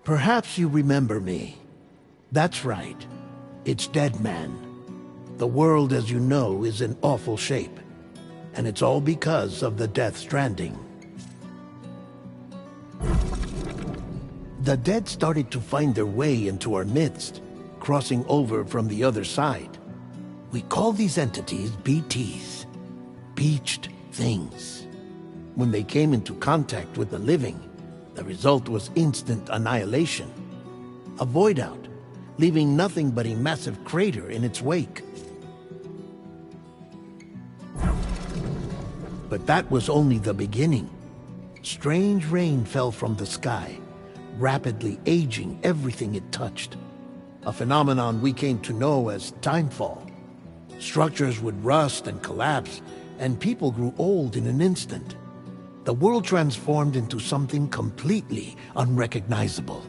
Perhaps you remember me. That's right. It's Dead Man. The world, as you know, is in awful shape. And it's all because of the Death Stranding. The dead started to find their way into our midst, crossing over from the other side. We call these entities BTs, Beached Things. When they came into contact with the living, the result was instant annihilation. A void out, leaving nothing but a massive crater in its wake. But that was only the beginning. Strange rain fell from the sky, rapidly aging everything it touched. A phenomenon we came to know as timefall. Structures would rust and collapse, and people grew old in an instant. The world transformed into something completely unrecognizable.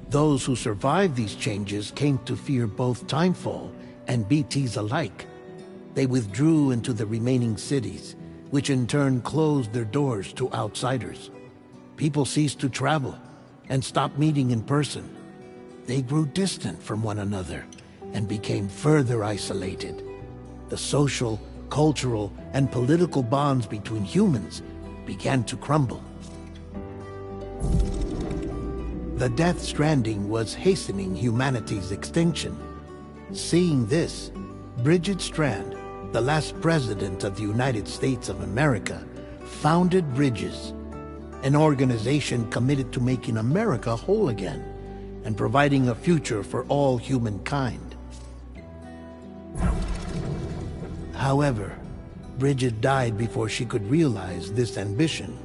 Those who survived these changes came to fear both timefall and BTs alike. They withdrew into the remaining cities, which in turn closed their doors to outsiders. People ceased to travel and stopped meeting in person. They grew distant from one another and became further isolated. The social, cultural, and political bonds between humans began to crumble. The Death Stranding was hastening humanity's extinction. Seeing this, Bridget Strand, the last president of the United States of America, founded Bridges, an organization committed to making America whole again and providing a future for all humankind. However, Bridget died before she could realize this ambition.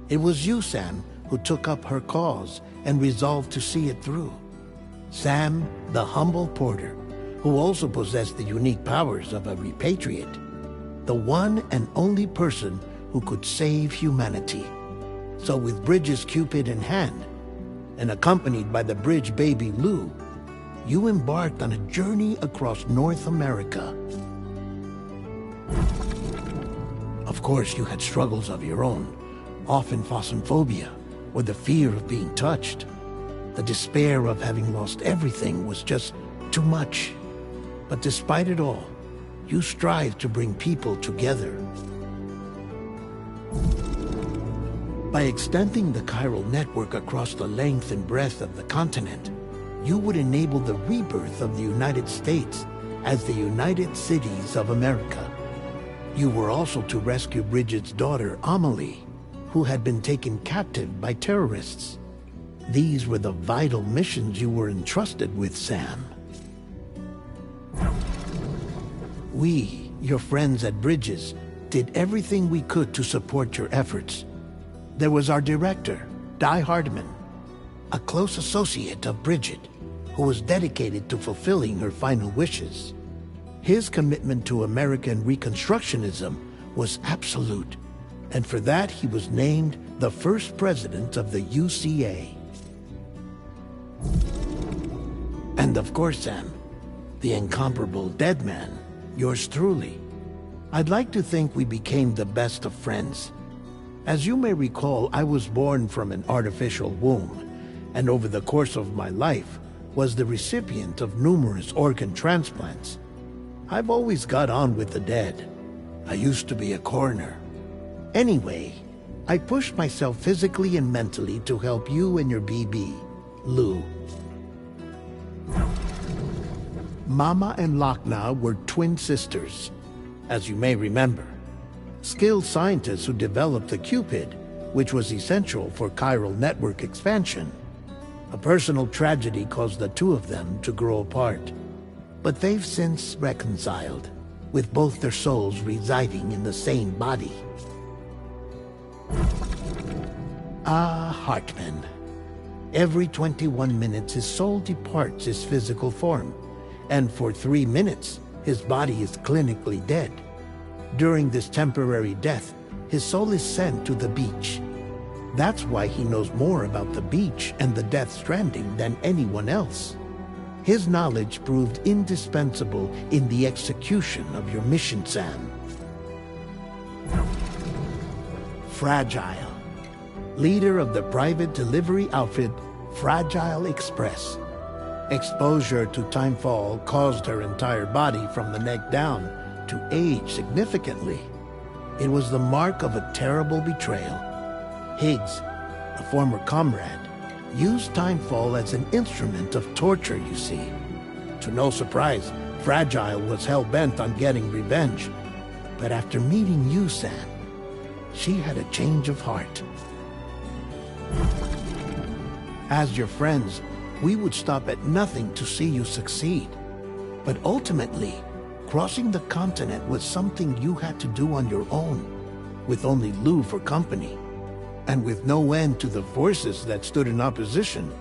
It was you, Sam, who took up her cause and resolved to see it through. Sam, the humble porter, who also possessed the unique powers of a repatriate, the one and only person who could save humanity. So with Bridges' Cupid in hand, and accompanied by the bridge baby Lou, you embarked on a journey across North America. Of course, you had struggles of your own, often phasmophobia, or the fear of being touched. The despair of having lost everything was just too much. But despite it all, you strive to bring people together. By extending the chiral network across the length and breadth of the continent, you would enable the rebirth of the United States as the United Cities of America. You were also to rescue Bridget's daughter, Amelie, who had been taken captive by terrorists. These were the vital missions you were entrusted with, Sam. We, your friends at Bridges, did everything we could to support your efforts. There was our director, Di Hardman, a close associate of Bridget, who was dedicated to fulfilling her final wishes. His commitment to American Reconstructionism was absolute, and for that he was named the first president of the UCA. And of course, Sam, the incomparable Dead Man, yours truly. I'd like to think we became the best of friends. As you may recall, I was born from an artificial womb, and over the course of my life was the recipient of numerous organ transplants. I've always got on with the dead. I used to be a coroner. Anyway, I pushed myself physically and mentally to help you and your BB, Lou. Mama and Lakna were twin sisters, as you may remember. Skilled scientists who developed the Cupid, which was essential for chiral network expansion. A personal tragedy caused the two of them to grow apart. But they've since reconciled, with both their souls residing in the same body. Ah, Hartman. Every 21 minutes his soul departs his physical form, and for 3 minutes his body is clinically dead. During this temporary death, his soul is sent to the beach. That's why he knows more about the beach and the Death Stranding than anyone else. His knowledge proved indispensable in the execution of your mission, Sam. Fragile. leader of the private delivery outfit Fragile Express. Exposure to timefall caused her entire body from the neck down to age significantly. It was the mark of a terrible betrayal. Higgs, a former comrade, used timefall as an instrument of torture, you see. To no surprise, Fragile was hell-bent on getting revenge. But after meeting you, Sam, she had a change of heart. As your friends, we would stop at nothing to see you succeed. But ultimately, crossing the continent was something you had to do on your own, with only Lou for company, and with no end to the forces that stood in opposition.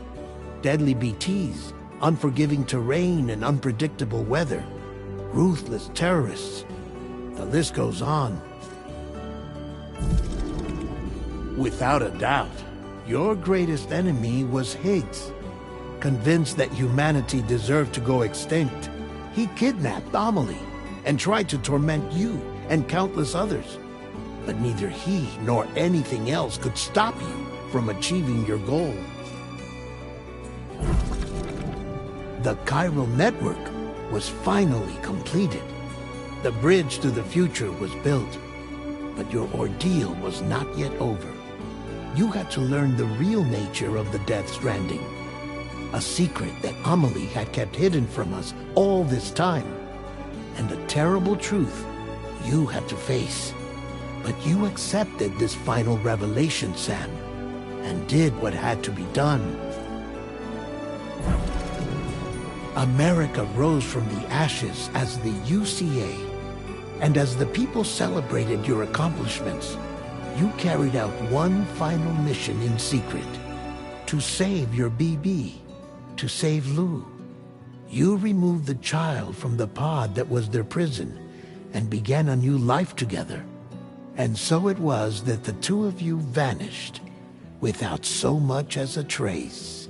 Deadly BTs, unforgiving terrain and unpredictable weather, ruthless terrorists. The list goes on. Without a doubt, your greatest enemy was Higgs. Convinced that humanity deserved to go extinct, he kidnapped Amelie and tried to torment you and countless others. But neither he nor anything else could stop you from achieving your goal. The chiral network was finally completed. The bridge to the future was built. But your ordeal was not yet over. You had to learn the real nature of the Death Stranding. A secret that Amelie had kept hidden from us all this time. And a terrible truth you had to face. But you accepted this final revelation, Sam, and did what had to be done. America rose from the ashes as the UCA, and as the people celebrated your accomplishments, you carried out one final mission in secret, to save your BB, to save Lou. You removed the child from the pod that was their prison and began a new life together. And so it was that the two of you vanished without so much as a trace.